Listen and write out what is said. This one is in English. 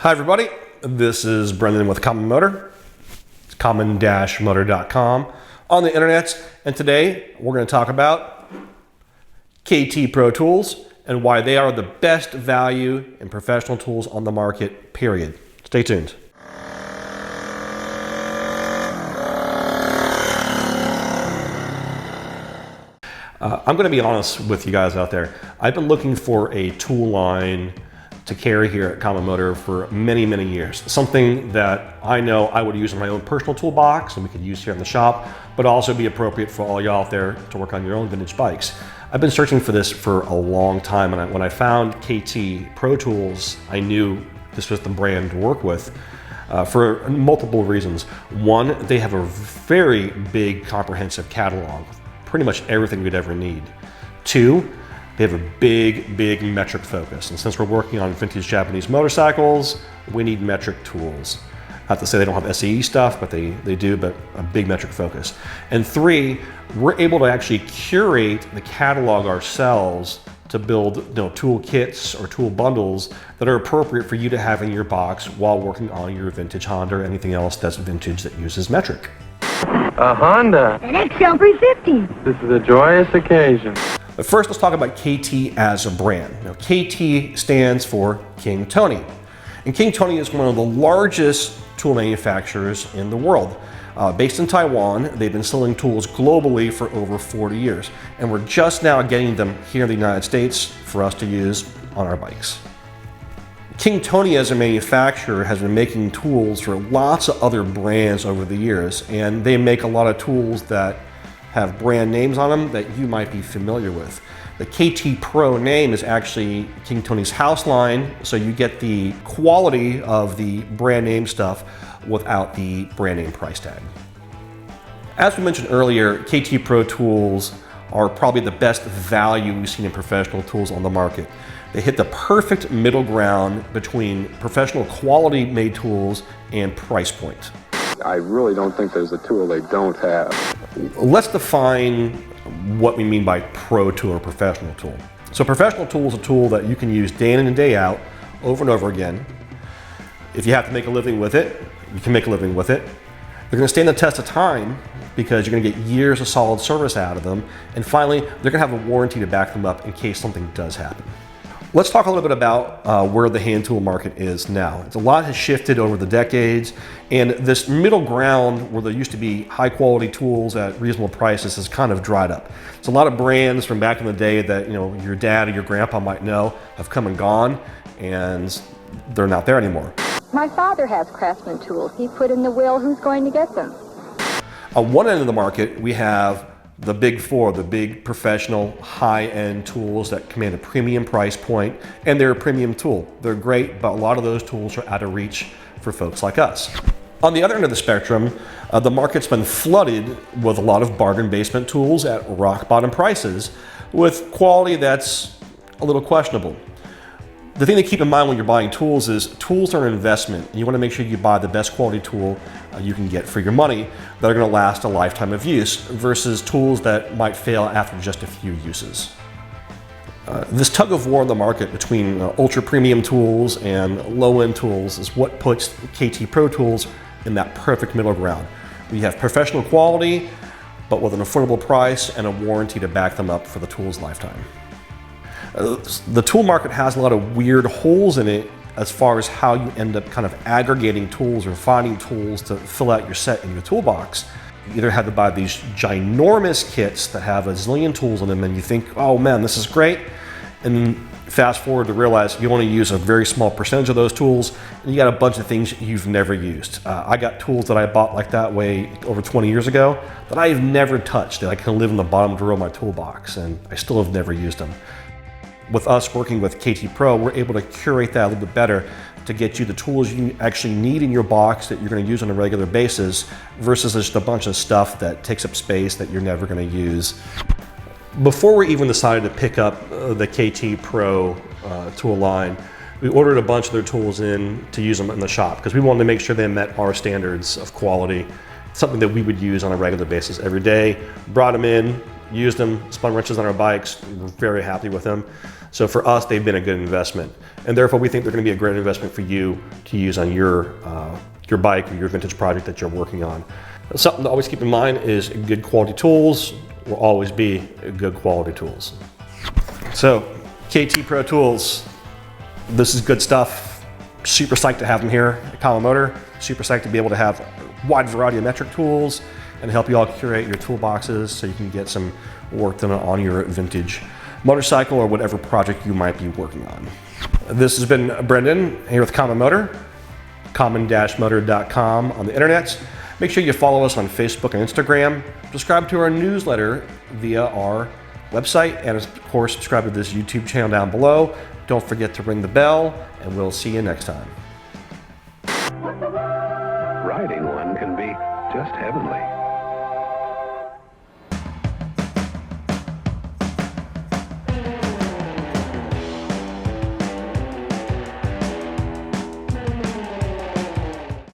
Hi everybody, this is Brendan with Common Motor. It's common-motor.com on the internet, and today we're going to talk about KT Pro tools and why they are the best value in professional tools on the market, period. Stay tuned. I'm going to be honest with you guys out there. I've been looking for a tool line to carry here at Common Motor for many, many years. Something that I know I would use in my own personal toolbox and we could use here in the shop, but also be appropriate for all y'all out there to work on your own vintage bikes. I've been searching for this for a long time, and when I found KT Pro Tools, I knew this was the brand to work with for multiple reasons. One, they have a very big, comprehensive catalog, pretty much everything we'd ever need. Two, they have a big metric focus. And since we're working on vintage Japanese motorcycles, we need metric tools. Not to say they don't have SAE stuff, but they do, but a big metric focus. And three, we're able to actually curate the catalog ourselves to build tool kits or tool bundles that are appropriate for you to have in your box while working on your vintage Honda or anything else that's vintage that uses metric. A Honda. An XL350. This is a joyous occasion. But first, let's talk about KT as a brand. Now, KT stands for King Tony. And King Tony is one of the largest tool manufacturers in the world. Based in Taiwan, they've been selling tools globally for over 40 years. And we're just now getting them here in the United States for us to use on our bikes. King Tony as a manufacturer has been making tools for lots of other brands over the years, and they make a lot of tools that have brand names on them that you might be familiar with. The KT Pro name is actually King Tony's house line, so you get the quality of the brand name stuff without the brand name price tag. As we mentioned earlier, KT Pro tools are probably the best value we've seen in professional tools on the market. They hit the perfect middle ground between professional quality made tools and price point. I really don't think there's a tool they don't have. Let's define what we mean by pro tool or professional tool. So professional tool is a tool that you can use day in and day out, over and over again. If you have to make a living with it, you can make a living with it. They're going to stand the test of time because you're going to get years of solid service out of them. And finally, they're going to have a warranty to back them up in case something does happen. Let's talk a little bit about where the hand tool market is now. A lot has shifted over the decades, and this middle ground where there used to be high quality tools at reasonable prices has kind of dried up. So a lot of brands from back in the day that your dad or your grandpa might know have come and gone, and they're not there anymore. My father has Craftsman tools. He put in the will who's going to get them. On one end of the market, we have the big four, the big professional high-end tools that command a premium price point, and they're a premium tool. They're great, but a lot of those tools are out of reach for folks like us. On the other end of the spectrum, the market's been flooded with a lot of bargain basement tools at rock bottom prices with quality that's a little questionable. The thing to keep in mind when you're buying tools is tools are an investment, and you want to make sure you buy the best quality tool you can get for your money that are going to last a lifetime of use versus tools that might fail after just a few uses. This tug of war in the market between ultra premium tools and low-end tools is what puts KT Pro tools in that perfect middle ground. We have professional quality, but with an affordable price and a warranty to back them up for the tool's lifetime. The tool market has a lot of weird holes in it as far as how you end up kind of aggregating tools or finding tools to fill out your set in your toolbox. You either have to buy these ginormous kits that have a zillion tools in them and you think, oh man, this is great. And then fast forward to realize you only use a very small percentage of those tools and you got a bunch of things you've never used. I got tools that I bought like that way over 20 years ago that I've never touched. They kind of live in the bottom drawer of my toolbox and I still have never used them. With us working with KT Pro, we're able to curate that a little bit better to get you the tools you actually need in your box that you're going to use on a regular basis versus just a bunch of stuff that takes up space that you're never going to use. Before we even decided to pick up the KT Pro tool line, we ordered a bunch of their tools in to use them in the shop because we wanted to make sure they met our standards of quality, something that we would use on a regular basis every day. Brought them in, used them, spun wrenches on our bikes. We're very happy with them. So for us, they've been a good investment, and therefore we think they're going to be a great investment for you to use on your bike or your vintage project that you're working on. Something to always keep in mind is good quality tools will always be good quality tools. So KT Pro Tools, this is good stuff. Super psyched to have them here at Common Motor. Super psyched to be able to have a wide variety of metric tools and help you all curate your toolboxes so you can get some work done on your vintage motorcycle or whatever project you might be working on. This has been Brendan here with Common Motor, common-motor.com on the internet. Make sure you follow us on Facebook and Instagram. Subscribe to our newsletter via our website, and of course, subscribe to this YouTube channel down below. Don't forget to ring the bell, and we'll see you next time. Riding one can be just heavenly.